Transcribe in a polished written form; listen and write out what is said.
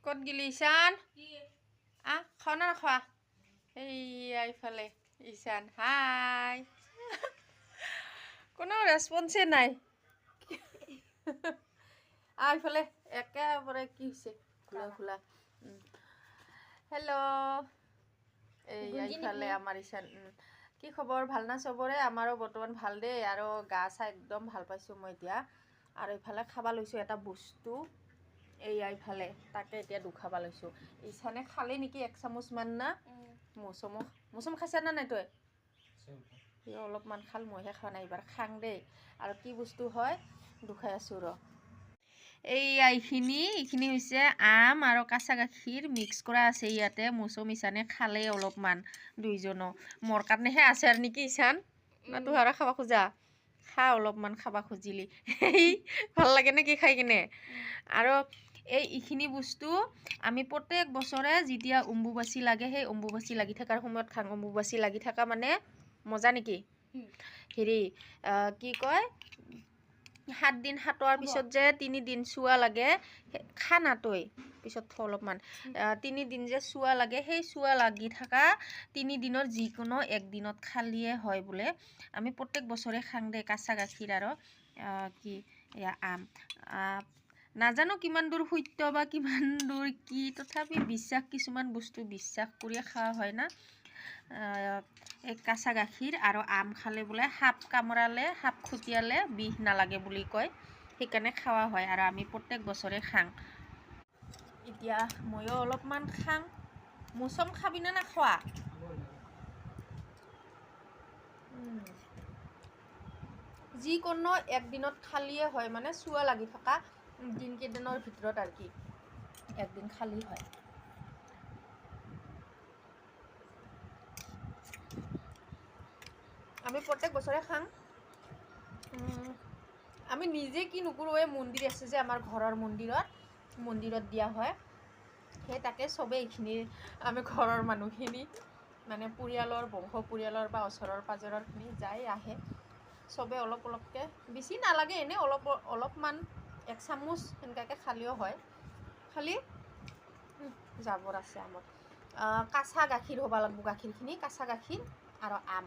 ক'ত গিলি ঈশান খোৱা না নাখোৱা এইয়া ইফালে ঈশান হাই কোনো ৰেছপন্সে নাই ইফালে একেবাৰে কি হৈছে খোলা খোলা হেল্ল' এইয়া ইফালে আমাৰ ঈশান কি খবৰ ভাল না চবৰে আমাৰো বৰ্তমান ভাল দেই আৰু গা চা একদম ভাল পাইছোঁ মই এতিয়া আৰু ইফালে খাবা লৈছোঁ এটা বস্তু এইয়া ইফালে তাকে এতিয়া দুখাবা লৈছোঁ ঈশানে খালে নেকি 1 চামুচমান না মৌচম খাইছা না নাই তই সি অলপমান খাল মইহে খোৱা নাই এইবাৰ খাং দেই আৰু কি বস্তু হয় দুখাই আছোঁ ৰ এইয়া এইখিনি হৈছে আম আৰু কাঁচা গাখীৰ মিক্স কৰা আছে ইয়াতে মৌচম ঈশানে খালে অলপমান দুইজনো মোৰ কাৰণেহে আছে আৰু নেকি ঈশান না তোৰ আৰু খাব খোজা খা অলপমান খাব খুজিলি ভাল লাগে নেকি খাই কিনে আৰু এইখিনি বস্তু আমি প্ৰত্যেক বছৰে যেতিয়া অম্বুবাচী লাগে সেই অম্বুবাচী লাগি থকাৰ সময়ত খাং অম্বুবাচী লাগি থকা মানে মজা নেকি হেৰি কি কয় 7 দিন হাতোৱাৰ পিছত যে 3 দিন চুৱা লাগে খানা তই পিছত অলপমান 3 দিন যে চুৱা লাগে সেই চুৱা লাগি থকা 3 দিনৰ যিকোনো একদিনত খালিয়ে হয় বোলে আমি প্ৰত্যেক বছৰে খাং দে কাঁচা গাখীৰ আৰু কি আম নাজানো কিমান দূৰ সত্য বা কিমান দূৰ কি তথাপি বিশ্বাস কিছুমান বস্তু বিশ্বাস কৰি খোৱা হয় না এই কাঁচা গাখীৰ আৰু আম খালে বোলে সাপ কামোৰালে সাপ খুটিয়ালে বিষ নালাগে বুলি কয় সেইকাৰণে খোৱা হয় আৰু আমি প্ৰত্যেক বছৰে খাং এতিয়া ময়ো অলপমান খাং মৌচম খাবি না নাখোৱা যিকোনো একদিনত খালিয়ে হয় মানে চুৱা লাগি থকা দিনকেইদিনৰ ভিতৰত আৰু কি একদিন খালী হয় আমি প্ৰত্যেক বছৰে খাং আমি নিজে কি নকৰোঁ এই মন্দিৰ আছে যে আমাৰ ঘৰৰ মন্দিৰত দিয়া হয় সেই তাকে চবেই এইখিনি আমি ঘৰৰ মানুহখিনি মানে পৰিয়ালৰ বংশ পৰিয়ালৰ বা ওচৰৰ পাজৰৰখিনি যাই আহে চবে অলপ অলপকৈ বেছি নালাগে এনেই অলপমান 1 চামুচ সেনেকুৱাকৈ খালেও হয় খালি জাবৰ আছে আমাৰ কাঁচা গাখীৰ হ'ব লাগিব গাখীৰখিনি কাঁচা গাখীৰ আৰু আম